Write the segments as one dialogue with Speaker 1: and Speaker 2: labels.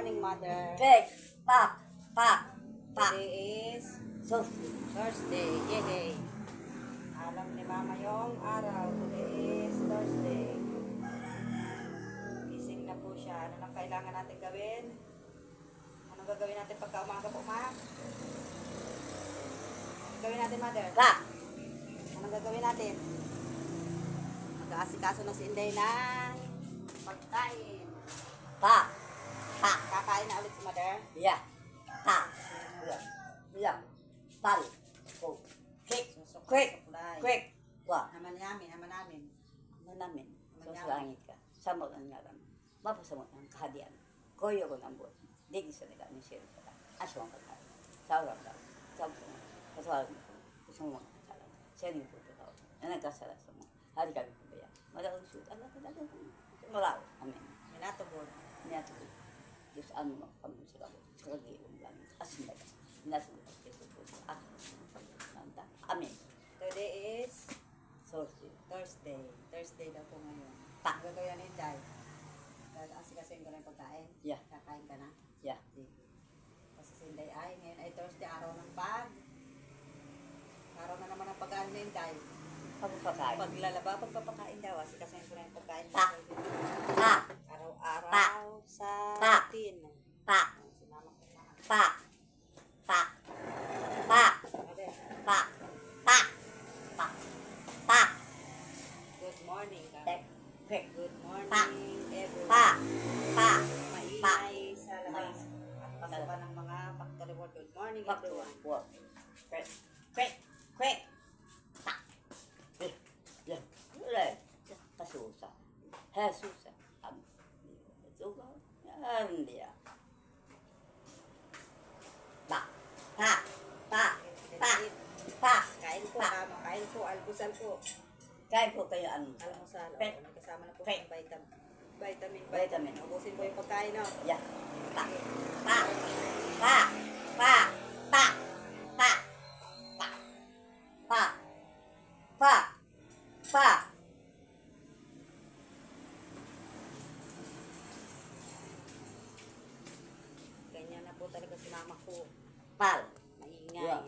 Speaker 1: morning, Mother.
Speaker 2: Cake. Pak.
Speaker 1: Today is
Speaker 2: Sus.
Speaker 1: Thursday. Yay! Alam ni Mama yung araw. Today is Thursday. Gising na po siya. Ano nang kailangan natin gawin? Anong gagawin natin pagka umaga po, Ma? Anong gawin natin, Mother?
Speaker 2: Pak.
Speaker 1: Anong gagawin natin? Mag-aasikaso na si Inday ng pagkain.
Speaker 2: Pak.
Speaker 1: Kakain na ulit si Mother.
Speaker 2: Ya. Pak. Ya. Pal. Oh. Cake. Quick. Quick. Wah.
Speaker 1: Naman namin.
Speaker 2: Namin. Susangit ka. Samot ang ngaran. Mapasamot ang kahadian. Koyo ko ng buwan. Digi sa nila ni Sir. Aswang ka tayo. Sawag ka. Sawag ka. Kasawag mo. Gusto mo mga kasalan. Sharing po ito tao. Na nagkasala sa mga. Hari kami po ba yan? Madawang suit. Allah ka lang. Malaw. Amen.
Speaker 1: Minatubod.
Speaker 2: Minatubod. Diyos ano mo kami sa kabo. Sa kagilong lang. Asin na ka. Minatubod. Amen.
Speaker 1: Today is
Speaker 2: Thursday.
Speaker 1: Thursday daw po ngayon.
Speaker 2: Pa.
Speaker 1: Gagawin ni Day. Asikasin ko na yung pagkain.
Speaker 2: Yeah.
Speaker 1: Kakain ka na.
Speaker 2: Yeah.
Speaker 1: Kasi si Inday ay, ngayon ay Thursday, araw ng pag. Araw na naman ang pag-ano ni Inday.
Speaker 2: Pagpapakain.
Speaker 1: Paglalaba, pagpapakain daw. Asikasin ko na yung pagkain.
Speaker 2: Pa. Pa.
Speaker 1: Araw-araw sa
Speaker 2: Pa.
Speaker 1: routine.
Speaker 2: Pa.
Speaker 1: Si Mama ko na.
Speaker 2: Pa. Pa. Pa.
Speaker 1: Ate,
Speaker 2: Pa. Pa. Pa. Pa.
Speaker 1: good morning.
Speaker 2: Quick.
Speaker 1: Good morning,
Speaker 2: Pa.
Speaker 1: everyone.
Speaker 2: Pa. Pa.
Speaker 1: Maingay sa labas. At pasukan ng mga factory work. Good morning, everyone.
Speaker 2: Work. Quick. Quick. Quick. Pa. Yeah. Yeah. Kasusa. Jesusa. Suga. Hindi. Pa. Pa. Pa. Pa. Pa.
Speaker 1: Kain po,
Speaker 2: Pa.
Speaker 1: tama. Kain po, almusal po.
Speaker 2: Kain po kayo ano?
Speaker 1: Almusal.
Speaker 2: Pet.
Speaker 1: May kasama na po
Speaker 2: Pet.
Speaker 1: ng vitamin.
Speaker 2: Vitamin.
Speaker 1: Ubusin po yung pagkain, no?
Speaker 2: Yeah. Pa. Pa. Pa. Pa. Pa. Pa. Pa. Pa. Pa. Pa.
Speaker 1: Ganyan na po talaga si mama ko.
Speaker 2: Pal.
Speaker 1: Maingay.
Speaker 2: Yeah.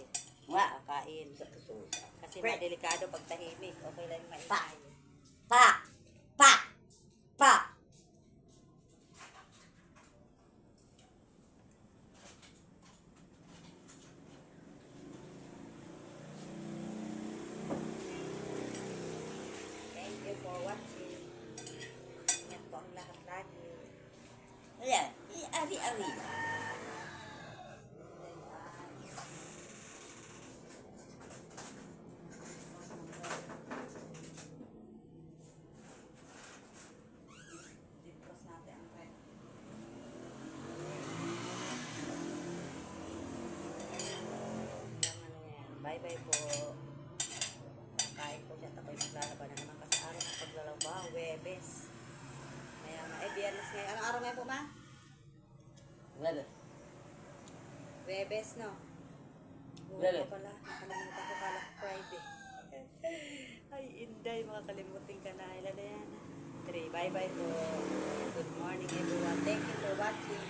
Speaker 2: Nga.
Speaker 1: Kakain.
Speaker 2: Sa kasusa.
Speaker 1: Kasi
Speaker 2: Pet.
Speaker 1: madelikado pag tahimik. Okay lang yung
Speaker 2: Pa.
Speaker 1: maingay.
Speaker 2: Pa. Pa. Pa.
Speaker 1: Thank you for watching. Ingat po ang lahat lagi.
Speaker 2: Ayan. Ari-ari.
Speaker 1: Dipros natin ang red. Bye-bye po. Kakain po siya. Ako'y maglalaba na naman kasi araw ng paglalaba. Webes. Kaya biyernes ngayon. Anong araw ngayon po, ma?
Speaker 2: Well,
Speaker 1: Webes, no?
Speaker 2: Wala.
Speaker 1: Oo pala. Nakalimutan ko pala. Friday. Ay, Inday. Makakalimutin ka na. Ilan na yan? 3. Bye-bye po. Good morning, everyone. Thank you for watching.